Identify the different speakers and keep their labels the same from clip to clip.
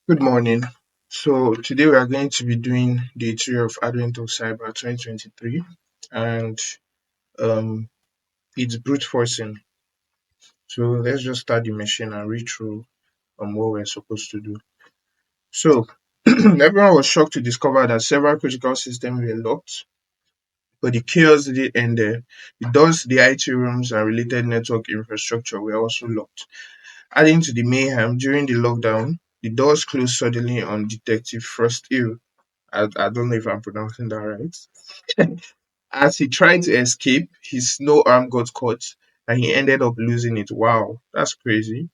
Speaker 1: Good morning. So today we are going to be doing the Day of Advent of Cyber 2023, and um, it's brute forcing. So let's just start the machine and read through what we're supposed to do. So everyone was shocked to discover that several critical systems were locked, but the chaos didn't end there. The doors, the IT rooms, and related network infrastructure were also locked. Adding to the mayhem during the lockdown, the doors closed suddenly on Detective Frost Hill. I don't know if I'm pronouncing that right. As he tried to escape, his no arm got caught and he ended up losing it. Wow, that's crazy.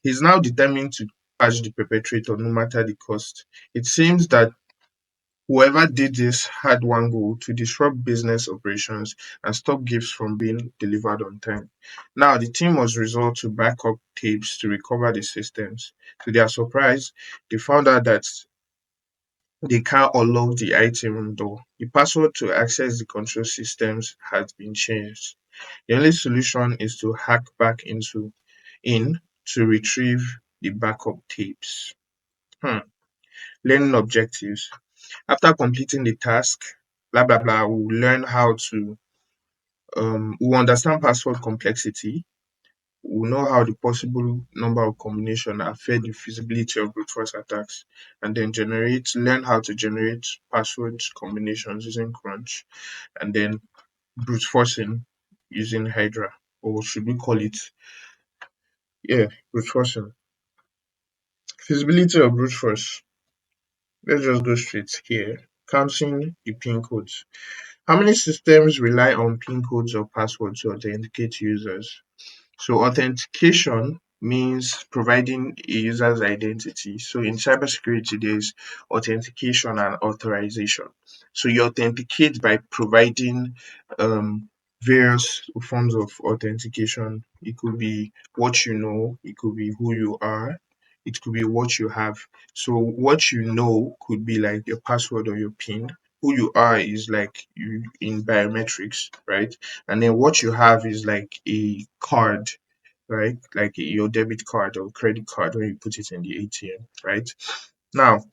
Speaker 1: He's now determined to catch the perpetrator no matter the cost. It seems that whoever did this had one goal: to disrupt business operations and stop gifts from being delivered on time. Now, the team was resolved to back up tapes to recover the systems. To their surprise, they found out that they can't unlock the item door. The password to access the control systems has been changed. The only solution is to hack back in to retrieve the backup tapes. Hmm. Learning objectives. After completing the task, blah blah blah, we'll learn how to we'll understand password complexity. We'll know how the possible number of combinations affect the feasibility of brute force attacks, and then learn how to generate password combinations using Crunch, and then brute forcing using Hydra, or should we call it, yeah, brute forcing. Feasibility of brute force. Let's just go straight here. Counting the pin codes. How many systems rely on pin codes or passwords to authenticate users? So authentication means providing a user's identity. So in cybersecurity, there's authentication and authorization. So you authenticate by providing various forms of authentication. It could be what you know, it could be who you are, it could be what you have. So what you know could be like your password or your PIN. Who you are is like you in biometrics, right? And then what you have is like a card, right? Like your debit card or credit card when you put it in the ATM, right? Now,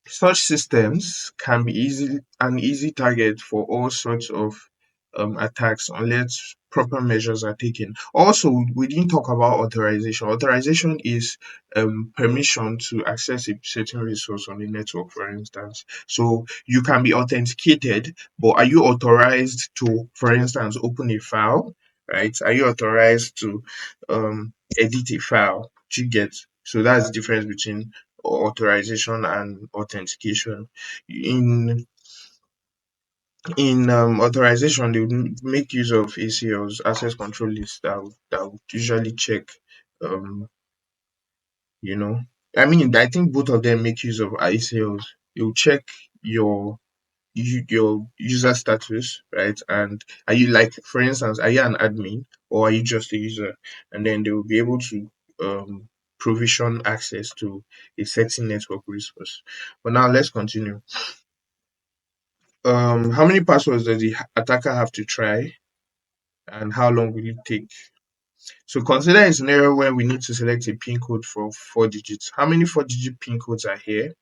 Speaker 1: such systems can be an easy target for all sorts of attacks unless proper measures are taken. Also, we didn't talk about authorization. Authorization is permission to access a certain resource on the network, for instance. So you can be authenticated, but are you authorized to, for instance, open a file? Right? Are you authorized to edit a file? Do you get? So that's the difference between authorization and authentication. In authorization, they would make use of ACLs, access control lists that would usually check, um, you know, I think both of them make use of ACLs. It will check your your user status, right? And are you, like, for instance, are you an admin or are you just a user? And then they will be able to provision access to a certain network resource. But now let's continue. How many passwords does the attacker have to try, and how long will it take? So consider a scenario where we need to select a PIN code for 4 digits. How many 4-digit PIN codes are here?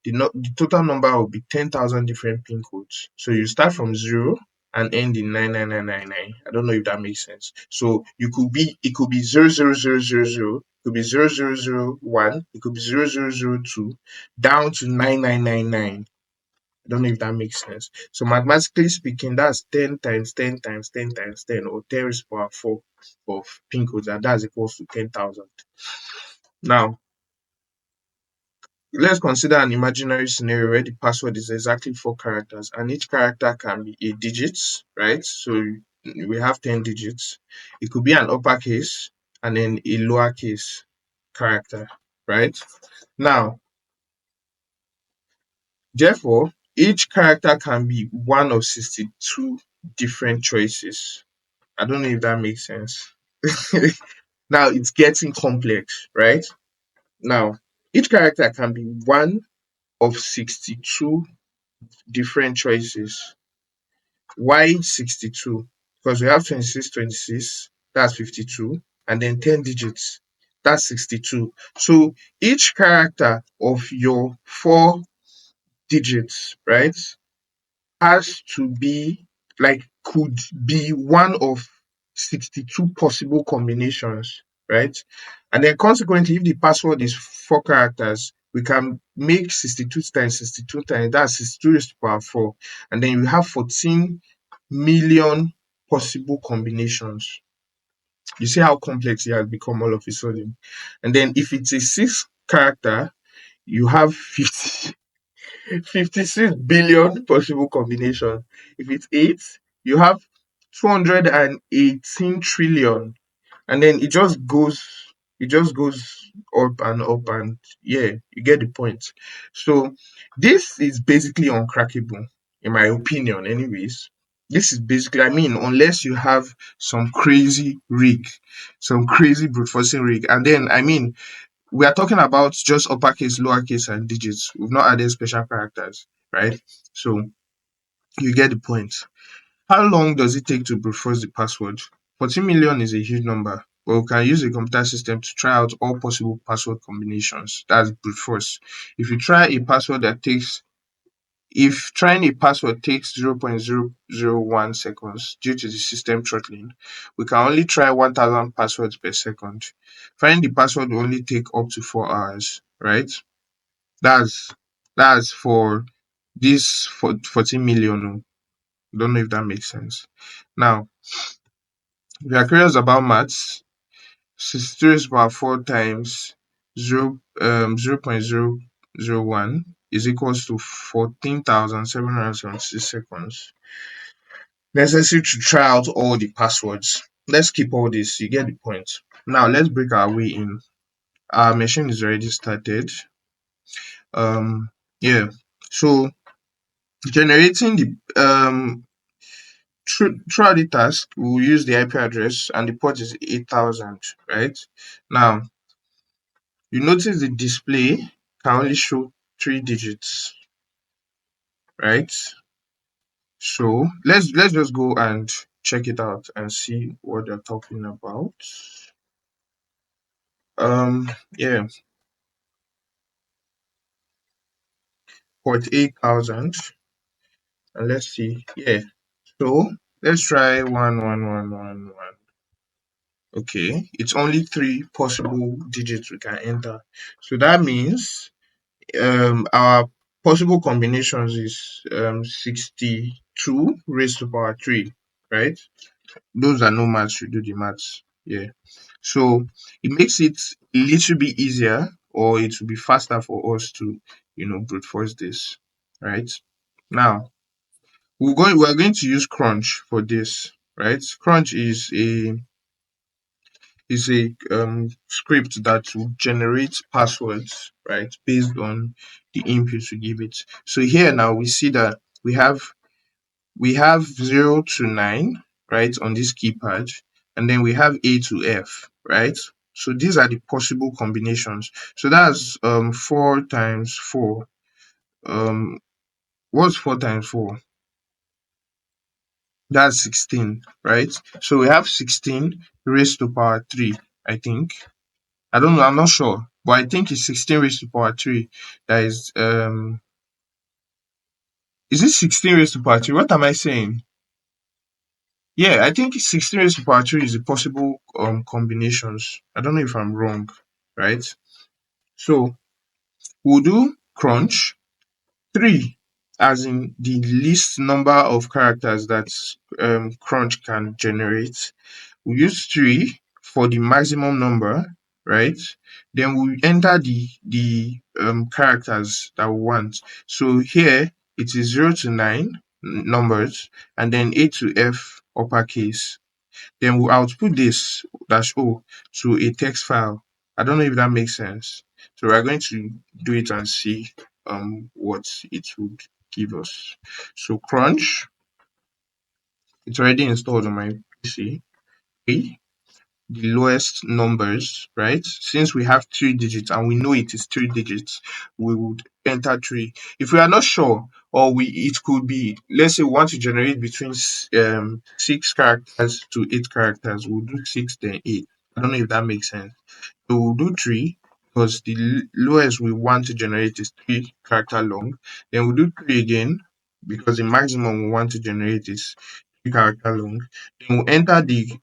Speaker 1: The total number will be 10,000 different PIN codes. So you start from 0 and end in 99999. I don't know if that makes sense. So it could be 00000, it could be 0001, it could be 0002, down to 9999. I don't know if that makes sense. So mathematically speaking, that's 10 times 10 times 10 times 10, or 10 raised to the power 4 of pin codes, and that's equals to 10,000. Now, let's consider an imaginary scenario where the password is exactly 4 characters, and each character can be a digit, right? So we have 10 digits. It could be an uppercase and then a lowercase character, right? Now, therefore, each character can be one of 62 different choices. I don't know if that makes sense. Now it's getting complex, right? Now, each character can be one of 62 different choices. Why 62? Because we have 26, 26, that's 52, and then 10 digits. That's 62. So each character of your 4 digits, right, has to be like could be one of 62 possible combinations, right? And then consequently, if the password is 4 characters, we can make 62 times 62 times, that's 62 raised to power 4. And then you have 14 million possible combinations. You see how complex it has become all of a sudden. And then if it's a 6 character, you have 56 billion possible combinations. If it's 8, you have 218 trillion. And then it just goes up, and yeah, you get the point. So this is basically uncrackable, in my opinion, anyways. This is basically, I mean, unless you have some crazy rig, some crazy brute forcing rig. And then, I mean, we are talking about just uppercase, lowercase, and digits. We've not added special characters, right? So you get the point. How long does it take to brute force the password? 14 million is a huge number, but we can use a computer system to try out all possible password combinations. That's brute force. If you try a password that takes if trying a password takes 0.001 seconds due to the system throttling, we can only try 1000 passwords per second. Finding the password will only take up to 4 hours, right? That's that's for this for 14 million. Don't know if that makes sense. Now, if you are curious about maths, 62 raised to power 4 times 0.001 is equals to 14,776 seconds necessary to try out all the passwords. Let's keep all this. You get the point. Now let's break our way in. Our machine is already started. Yeah. So generating the throughout the task, we'll use the IP address and the port is 8000, right? Now you notice the display can only show 3 digits, right? So let's just go and check it out and see what they're talking about. Yeah, port 8000, and let's see. Yeah, so let's try 11111. Okay, it's only 3 possible digits we can enter. So that means our possible combinations is 62 raised to power 3, right? Those are no maths, you do the maths. Yeah. So it makes it a little bit easier, or it will be faster for us to, brute force this, right? Now we're going to use Crunch for this, right? Crunch is a script that will generate passwords, right, based on the input we give it. So here now we see that we have 0 to 9, right, on this keypad, and then we have A to F, right? So these are the possible combinations. So that's 4 times 4. Um, what's 4 times 4? That's 16, right? So we have 16 raised to power 3, I think. I don't know, I'm not sure, but I think it's 16 raised to power 3. That is it 16 raised to power 3? What am I saying? Yeah, I think 16 raised to power 3 is the possible combinations. I don't know if I'm wrong, right? So we'll do crunch 3 as in the least number of characters that crunch can generate. We use 3 for the maximum number, right? Then we enter the characters that we want. So here it is 0 to 9 numbers, and then A to F uppercase. Then we'll output this -o to a text file. I don't know if that makes sense. So we're going to do it and see what it would give us. So crunch, it's already installed on my PC. Okay, the lowest numbers, right? Since we have 3 digits and we know it is 3 digits, we would enter 3. If we are not sure, or it could be, let's say we want to generate between 6 characters to 8 characters, we'll do 6 then 8. I don't know if that makes sense. So we'll do 3 because the lowest we want to generate is 3 character long. Then we'll do 3 again because the maximum we want to generate is 3 character long. Then we'll enter the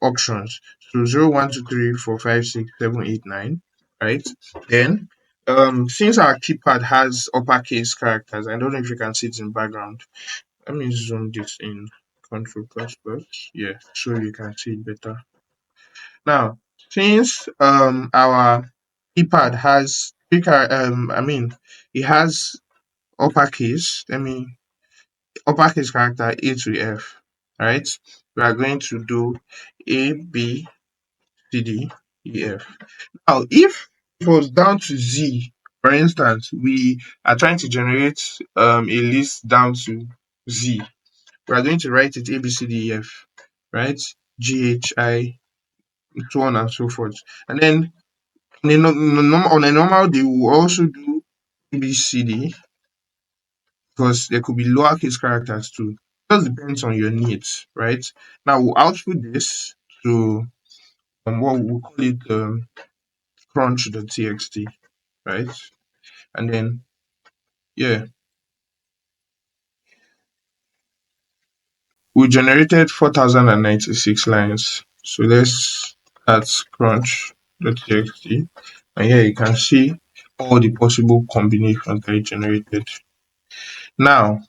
Speaker 1: options. So 0, 1, 2, 3, 4, 5, 6, 7, 8, 9. Right? Then since our keypad has uppercase characters, I don't know if you can see it in background. Let me zoom this in Control plus plus. Yeah, so you can see it better. Now, since our keypad has it has uppercase, uppercase character A to F, right? We are going to do A, B, C, D, E, F. Now, if it was down to Z, for instance, we are trying to generate a list down to Z. We are going to write it A, B, C, D, E, F, right? G, H, I, so on and so forth. And then on a normal day, we will also do ABCD because there could be lowercase characters too. Just depends on your needs, right? Now we'll output this to what we'll call it crunch.txt, right? And then yeah, we generated 4096 lines. So that's crunch.txt. And here you can see all the possible combinations that it generated. Now,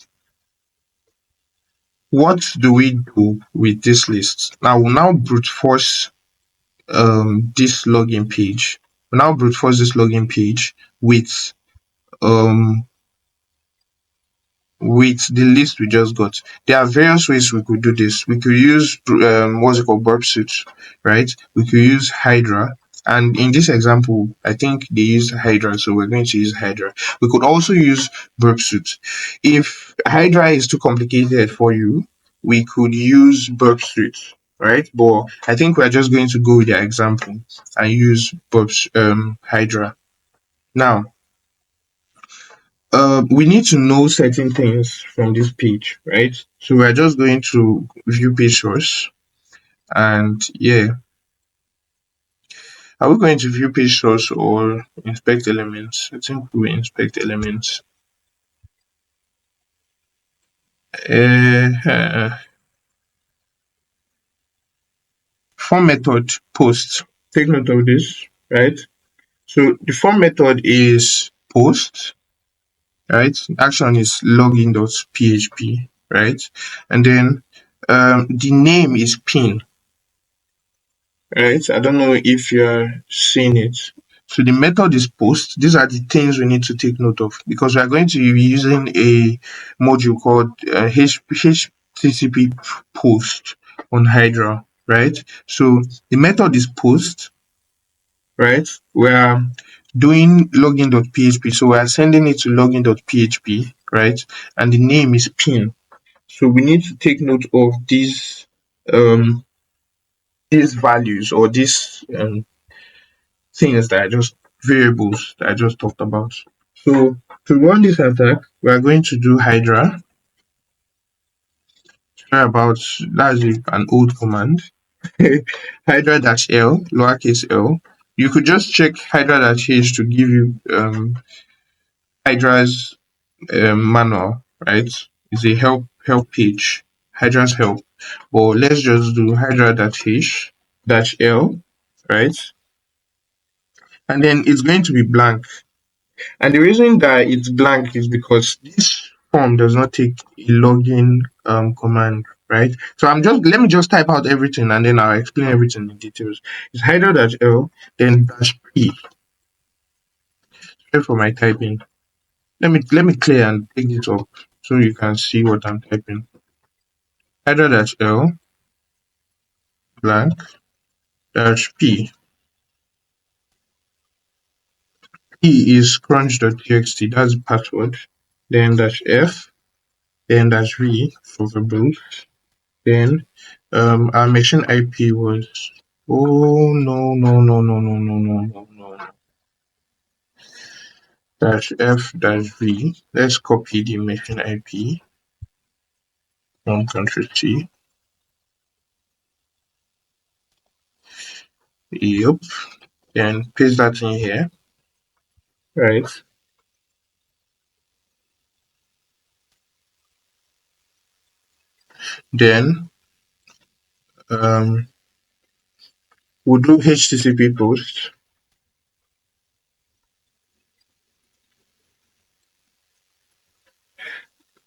Speaker 1: what do we do with this list? Now we'll now brute force this login page. We'll now brute force this login page um with the list we just got. There are various ways we could do this. We could use what's it called, burp suit, right? We could use Hydra. And in this example, I think they used Hydra, so we're going to use Hydra. We could also use burp suit. If Hydra is too complicated for you, we could use burp suit, right? But I think we're just going to go with the example and use Hydra. Now, we need to know certain things from this page, right? So we're just going to view page source, and yeah, are we going to view page source or inspect elements? I think we inspect elements. Uh, Form method post. Take note of this, right? So the form method is post, right? Action is login.php, right? And then the name is pin. Right, I don't know if you're seeing it. So the method is post. These are the things we need to take note of because we are going to be using a module called HTTP post on Hydra, right? So the method is post, right? We are doing login.php, so we are sending it to login.php, right? And the name is pin. So we need to take note of these values or these things that I just variables that I just talked about. So to run this attack, we are going to do Hydra. Sorry about that's an old command. Hydra dash L, lowercase l. You could just check Hydra dash H to give you Hydra's manual, right? It's a help page. Hydra's help. But let's just do Hydra dash H dash L, right? And then it's going to be blank. And the reason that it's blank is because this form does not take a login command, right? So let me just type out everything and then I'll explain everything in details. It's hydra-l, then dash p. Sorry for my typing. Let me clear and take it up so you can see what I'm typing. Hydra-l blank dash p. P is crunch.txt, that's the password. Then dash f, then dash v for verbal. Then our machine IP was no. Dash F dash V. Let's copy the machine IP from country T. Yep. then paste that in here, right? Then we'll do HTTP post.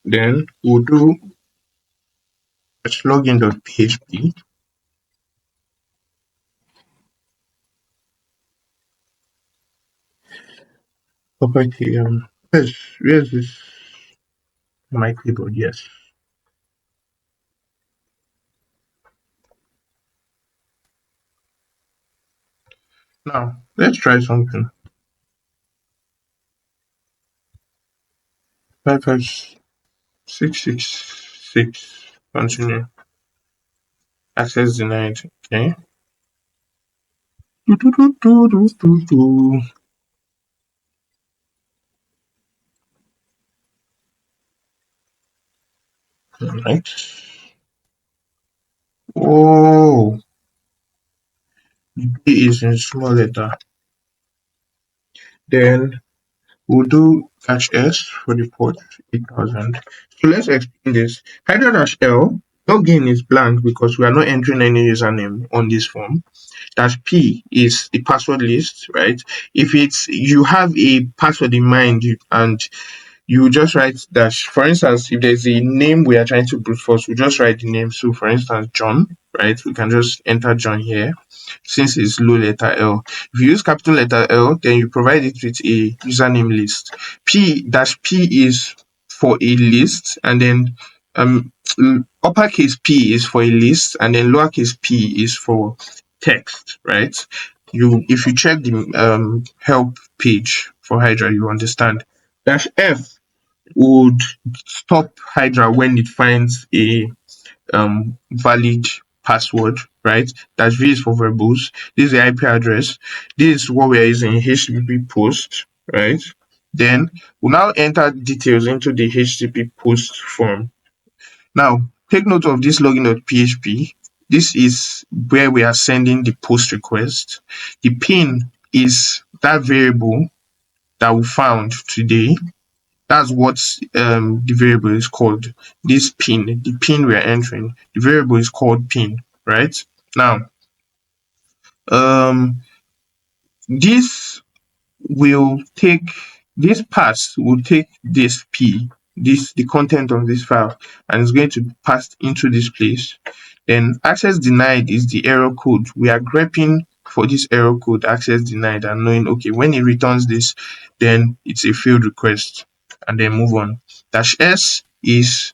Speaker 1: Then we'll do login.php. Property. Where's this? My keyboard. Yes. Now let's try something. 55666. Continue. Access denied. Okay. Do, do, do, do, do, do, do. Right. Oh, B is in small letter. Then we'll do -s for the port 8000. So let's explain this. Hydra-L login is blank because we are not entering any username on this form. -p is the password list, right? If it's you have a password in mind and you just write dash. For instance, if there's a name we are trying to brute force, we just write the name. So for instance, John, right? We can just enter John here since it's low letter L. If you use capital letter L, then you provide it with a username list. P is for a list, and then uppercase P is for a list, and then lowercase p is for text, right? If you check the help page for Hydra, you understand. -F would stop Hydra when it finds a valid password, right? -V is for verbose. This is the IP address. This is what we are using in HTTP post, right? Then we'll now enter details into the HTTP post form. Now, take note of this login.php. This is where we are sending the post request. The pin is that variable that we found today. That's what the variable is called. This pin, the pin we are entering, the variable is called pin, right? Now, this will take this pass will take this p, the content of this file, and it's going to pass into this place. Then access denied is the error code. We are grepping for this error code, access denied, and knowing, okay, when it returns this, then it's a failed request, and then move on. -s is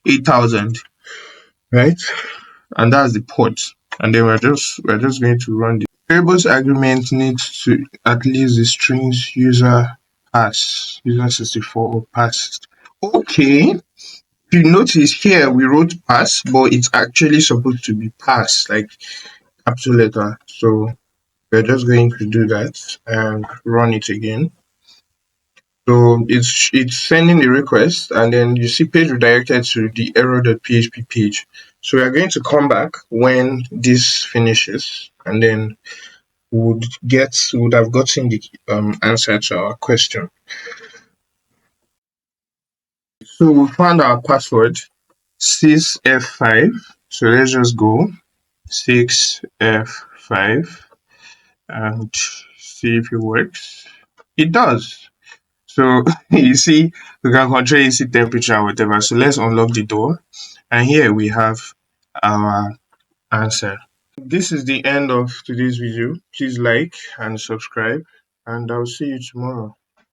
Speaker 1: 8000, right? And that's the port. And then we're just going to run the variables agreement needs to at least the strings user 64 or pass. Okay. If you notice here we wrote pass, but it's actually supposed to be pass, like capital letter. So we're just going to do that and run it again. So it's sending a request, and then you see page redirected to the error.php page. So we are going to come back when this finishes, and then would have gotten the answer to our question. So we found our password 6F5. So let's just go 6F5 and see if it works. It does. So you see, we can control AC temperature or whatever. So let's unlock the door, and here we have our answer. This is the end of today's video. Please like and subscribe, and I'll see you tomorrow.